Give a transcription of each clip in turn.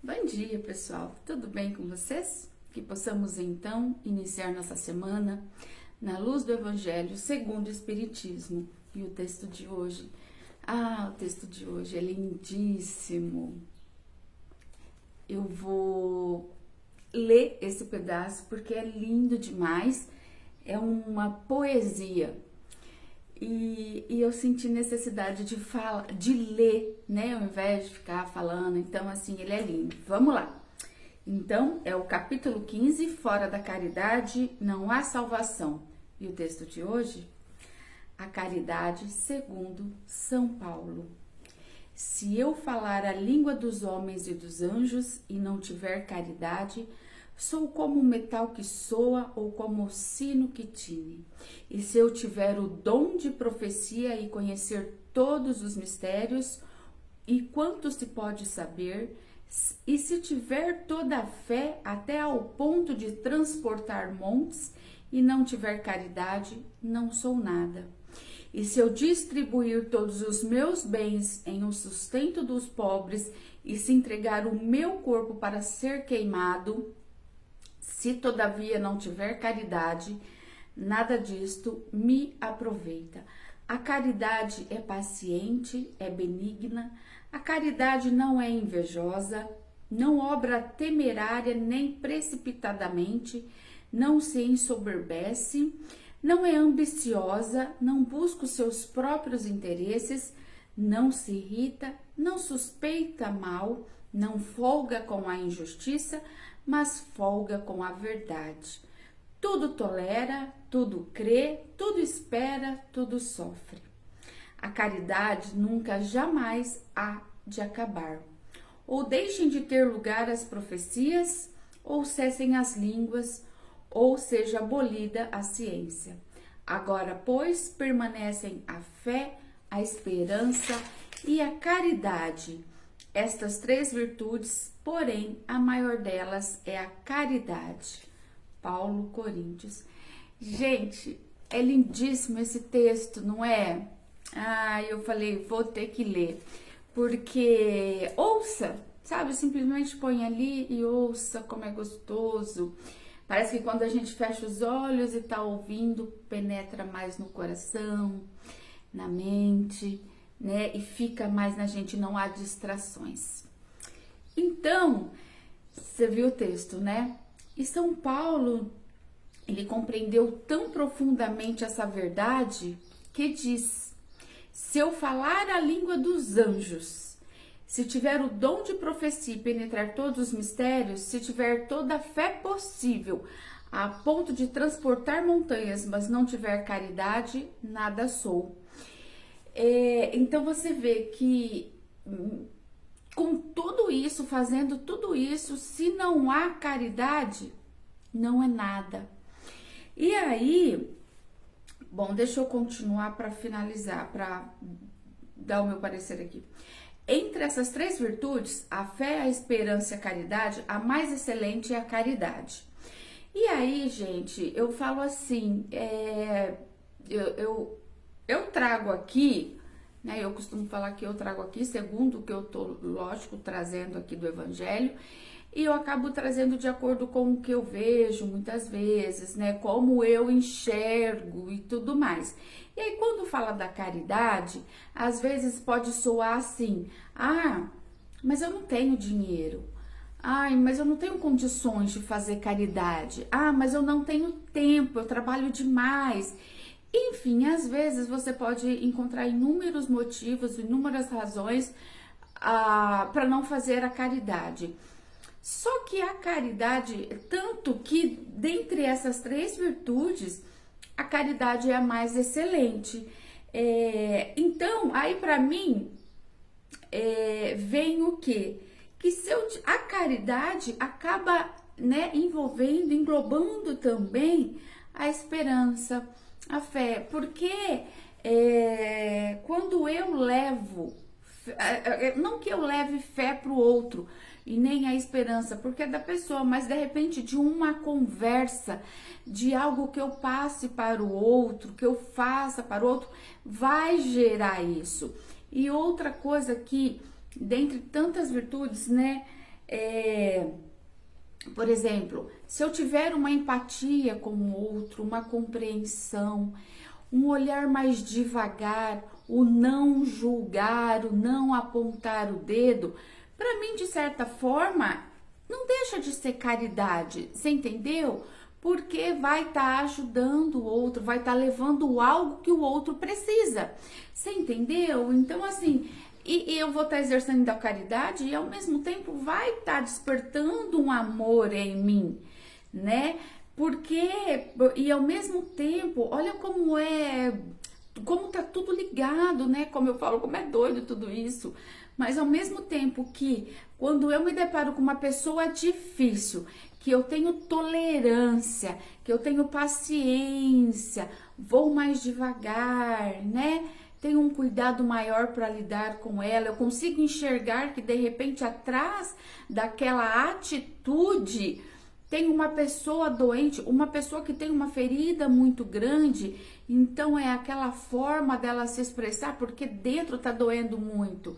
Bom dia, pessoal. Tudo bem com vocês? Que possamos então iniciar nossa semana na luz do Evangelho segundo o Espiritismo. E o texto de hoje, o texto de hoje é lindíssimo. Eu vou ler esse pedaço porque é lindo demais. É uma poesia. E eu senti necessidade de ler, né, ao invés de ficar falando. Então, assim, ele é lindo. Vamos lá. Então, é o capítulo 15, Fora da caridade não há salvação. E o texto de hoje, a caridade segundo São Paulo. Se eu falar a língua dos homens e dos anjos e não tiver caridade, sou como o metal que soa ou como o sino que tine. E se eu tiver o dom de profecia e conhecer todos os mistérios, e quanto se pode saber, e se tiver toda a fé até ao ponto de transportar montes, e não tiver caridade, não sou nada. E se eu distribuir todos os meus bens em o sustento dos pobres, e se entregar o meu corpo para ser queimado, se todavia não tiver caridade, nada disto me aproveita. A caridade é paciente, é benigna, a caridade não é invejosa, não obra temerária nem precipitadamente, não se ensoberbece, não é ambiciosa, não busca os seus próprios interesses, não se irrita, não suspeita mal, não folga com a injustiça, mas folga com a verdade. Tudo tolera, tudo crê, tudo espera, tudo sofre. A caridade nunca jamais há de acabar. Ou deixem de ter lugar as profecias, ou cessem as línguas, ou seja abolida a ciência. Agora, pois, permanecem a fé, a esperança e a caridade. Estas três virtudes, porém, a maior delas é a caridade. Paulo, Coríntios. Gente, é lindíssimo esse texto, não é? Eu falei, vou ter que ler. Porque ouça, sabe? Simplesmente põe ali e ouça como é gostoso. Parece que quando a gente fecha os olhos e tá ouvindo, penetra mais no coração, na mente, né? E fica mais na gente, não há distrações. Então, você viu o texto, né? E São Paulo, ele compreendeu tão profundamente essa verdade que diz: se eu falar a língua dos anjos, se tiver o dom de profecia e penetrar todos os mistérios, se tiver toda a fé possível, a ponto de transportar montanhas, mas não tiver caridade, nada sou. Então você vê que com tudo isso, fazendo tudo isso, se não há caridade, não é nada. E aí, bom, deixa eu continuar para finalizar, para dar o meu parecer aqui. Entre essas três virtudes, a fé, a esperança e a caridade, a mais excelente é a caridade. E aí, gente, eu falo assim, eu trago aqui, né? Eu costumo falar que eu trago aqui, segundo o que eu tô, lógico, trazendo aqui do Evangelho, e eu acabo trazendo de acordo com o que eu vejo muitas vezes, né? Como eu enxergo e tudo mais. E aí, quando fala da caridade, às vezes pode soar assim: mas eu não tenho dinheiro. Mas eu não tenho condições de fazer caridade. Mas eu não tenho tempo, eu trabalho demais. Enfim, às vezes você pode encontrar inúmeros motivos, inúmeras razões para não fazer a caridade. Só que a caridade, tanto que dentre essas três virtudes, a caridade é a mais excelente. Então, aí para mim, vem o quê? Que a caridade acaba, né, englobando também a esperança, a fé, porque quando eu levo, não que eu leve fé para o outro e nem a esperança, porque é da pessoa, mas de repente de uma conversa, de algo que eu passe para o outro, que eu faça para o outro, vai gerar isso. E outra coisa que, dentre tantas virtudes, né, Por exemplo, se eu tiver uma empatia com o outro, uma compreensão, um olhar mais devagar, o não julgar, o não apontar o dedo, para mim, de certa forma, não deixa de ser caridade, você entendeu? Porque vai estar ajudando o outro, vai estar levando algo que o outro precisa, você entendeu? Então, assim, e eu vou estar exercendo a caridade e ao mesmo tempo vai estar despertando um amor em mim, né? Porque, e ao mesmo tempo, olha como tá tudo ligado, né? Como eu falo, como é doido tudo isso. Mas ao mesmo tempo que quando eu me deparo com uma pessoa difícil, que eu tenho tolerância, que eu tenho paciência, vou mais devagar, né? Tenho um cuidado maior para lidar com ela, eu consigo enxergar que de repente atrás daquela atitude tem uma pessoa doente, uma pessoa que tem uma ferida muito grande, então é aquela forma dela se expressar porque dentro tá doendo muito.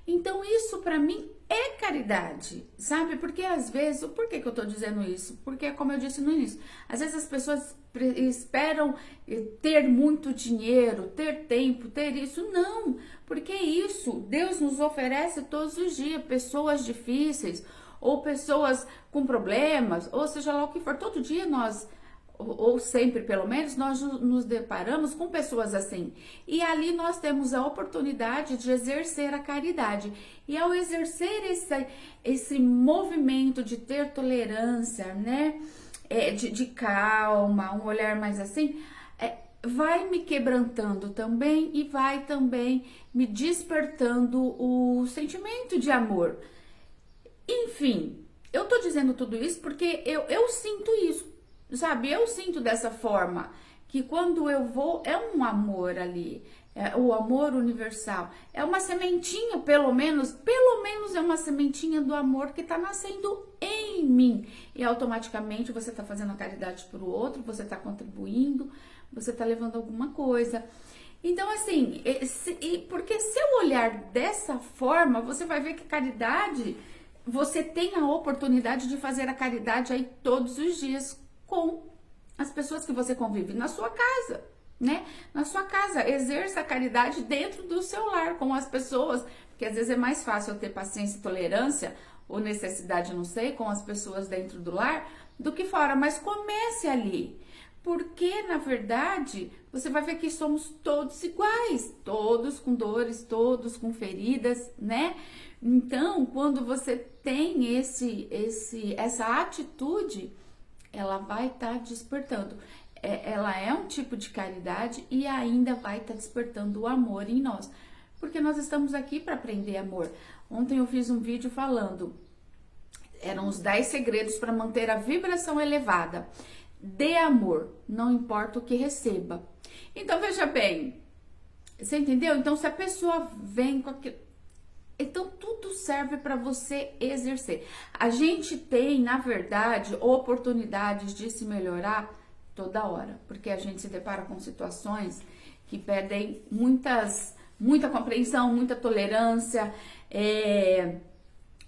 Então isso para mim é caridade, sabe? Porque às vezes, por que eu tô dizendo isso? Porque como eu disse no início, às vezes as pessoas esperam ter muito dinheiro, ter tempo, ter isso. Não, porque isso Deus nos oferece todos os dias, pessoas difíceis, ou pessoas com problemas, ou seja lá o que for, todo dia nós, ou sempre pelo menos, nós nos deparamos com pessoas assim. E ali nós temos a oportunidade de exercer a caridade. E ao exercer esse movimento de ter tolerância, né? De calma, um olhar mais assim, vai me quebrantando também e vai também me despertando o sentimento de amor. Enfim, eu tô dizendo tudo isso porque eu sinto isso, sabe? Eu sinto dessa forma, que quando eu vou, é um amor ali, é o amor universal, é uma sementinha, pelo menos é uma sementinha do amor que tá nascendo em mim, e automaticamente você tá fazendo a caridade pro outro, você tá contribuindo, você tá levando alguma coisa. Então, assim, porque se eu olhar dessa forma, você vai ver que caridade, você tem a oportunidade de fazer a caridade aí todos os dias com as pessoas que você convive na sua casa, né? Na sua casa, exerça a caridade dentro do seu lar com as pessoas, porque às vezes é mais fácil eu ter paciência e tolerância ou necessidade, não sei, com as pessoas dentro do lar do que fora, mas comece ali. Porque, na verdade, você vai ver que somos todos iguais, todos com dores, todos com feridas, né? Então, quando você tem essa atitude, ela vai estar despertando. Ela é um tipo de caridade e ainda vai estar despertando o amor em nós. Porque nós estamos aqui para aprender amor. Ontem eu fiz um vídeo falando, eram os 10 segredos para manter a vibração elevada. Dê amor, não importa o que receba. Então, veja bem, você entendeu? Então, se a pessoa vem com aquilo, então tudo serve para você exercer. A gente tem, na verdade, oportunidades de se melhorar toda hora, porque a gente se depara com situações que pedem muita compreensão, muita tolerância,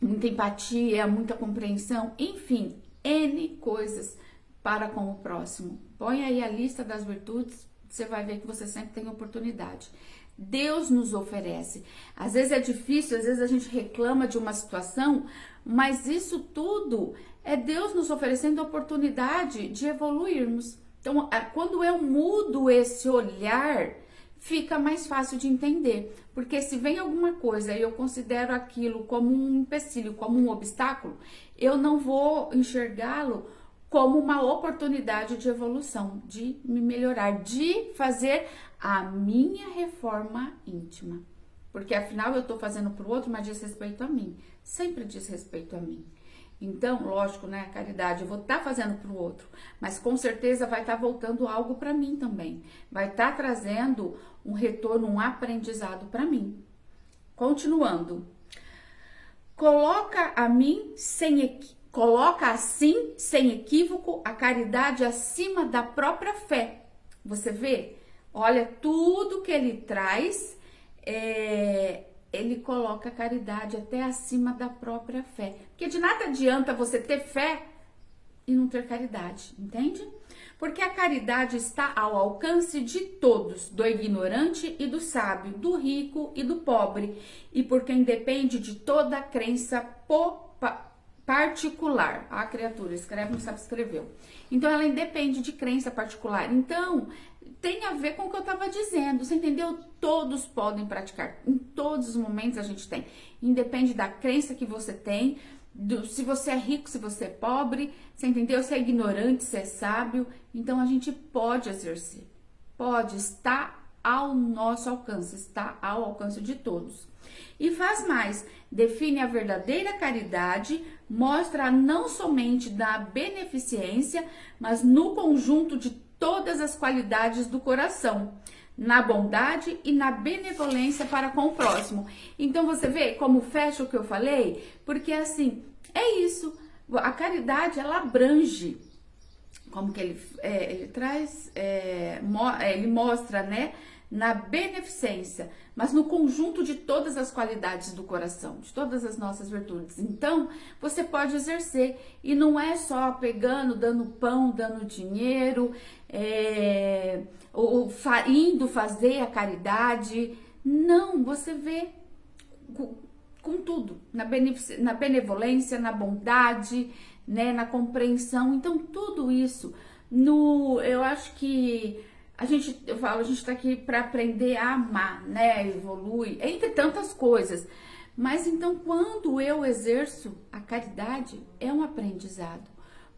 muita empatia, muita compreensão, enfim, N coisas para com o próximo. Põe aí a lista das virtudes, você vai ver que você sempre tem oportunidade. Deus nos oferece. Às vezes é difícil, às vezes a gente reclama de uma situação, mas isso tudo é Deus nos oferecendo a oportunidade de evoluirmos. Então, quando eu mudo esse olhar, fica mais fácil de entender. Porque se vem alguma coisa e eu considero aquilo como um empecilho, como um obstáculo, eu não vou enxergá-lo como uma oportunidade de evolução, de me melhorar, de fazer a minha reforma íntima. Porque afinal eu tô fazendo pro outro, mas diz respeito a mim. Sempre diz respeito a mim. Então, lógico, né, a caridade, eu vou estar fazendo pro outro, mas com certeza vai estar voltando algo para mim também. Vai estar trazendo um retorno, um aprendizado para mim. Continuando. Coloca assim, sem equívoco, a caridade acima da própria fé. Você vê? Olha, tudo que ele traz ele coloca a caridade até acima da própria fé. Porque de nada adianta você ter fé e não ter caridade, entende? Porque a caridade está ao alcance de todos, do ignorante e do sábio, do rico e do pobre, e por quem depende de toda a crença particular. A criatura escreve, não sabe escrever. Então ela independe de crença particular. Então tem a ver com o que eu estava dizendo, você entendeu? Todos podem praticar, em todos os momentos a gente tem. Independe da crença que você tem, se você é rico, se você é pobre, você entendeu? Se é ignorante, se é sábio. Então a gente pode exercer, pode, está ao nosso alcance, está ao alcance de todos. E faz mais, define a verdadeira caridade, mostra não somente da beneficência, mas no conjunto de todas as qualidades do coração, na bondade e na benevolência para com o próximo. Então você vê como fecha o que eu falei? Porque assim, é isso, a caridade ela abrange, como que ele traz, ele mostra, né, na beneficência, mas no conjunto de todas as qualidades do coração, de todas as nossas virtudes. Então, você pode exercer, e não é só pegando, dando pão, dando dinheiro, indo fazer a caridade. Não, você vê com tudo, na benevolência, na bondade, né, na compreensão. Então, tudo isso, eu acho que a gente tá aqui para aprender a amar, né? Evolui, entre tantas coisas. Mas então, quando eu exerço a caridade, é um aprendizado.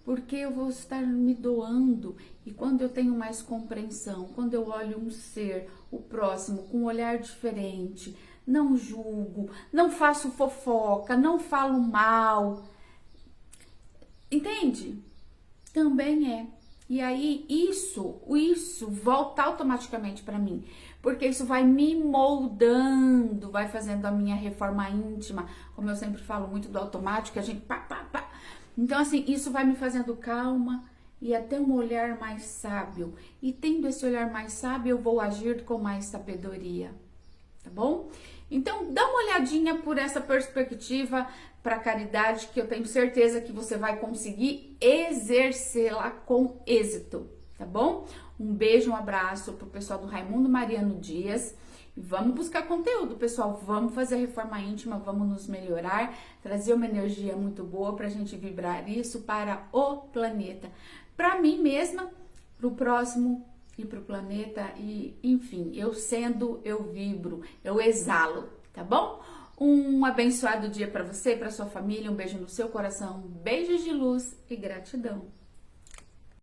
Porque eu vou estar me doando. E quando eu tenho mais compreensão, quando eu olho um ser, o próximo, com um olhar diferente, não julgo, não faço fofoca, não falo mal. Entende? Também é. E aí, isso volta automaticamente para mim, porque isso vai me moldando, vai fazendo a minha reforma íntima, como eu sempre falo muito do automático, a gente pá. Então, assim, isso vai me fazendo calma e até um olhar mais sábio. E tendo esse olhar mais sábio, eu vou agir com mais sabedoria, tá bom? Então, dá uma olhadinha por essa perspectiva para a caridade, que eu tenho certeza que você vai conseguir exercê-la com êxito, tá bom? Um beijo, um abraço pro pessoal do Raimundo Mariano Dias. Vamos buscar conteúdo, pessoal. Vamos fazer a reforma íntima, vamos nos melhorar, trazer uma energia muito boa pra gente vibrar isso para o planeta. Para mim mesma, pro próximo e pro planeta, e enfim, eu vibro, eu exalo, tá bom? Um abençoado dia para você, para sua família, um beijo no seu coração, beijos de luz e gratidão.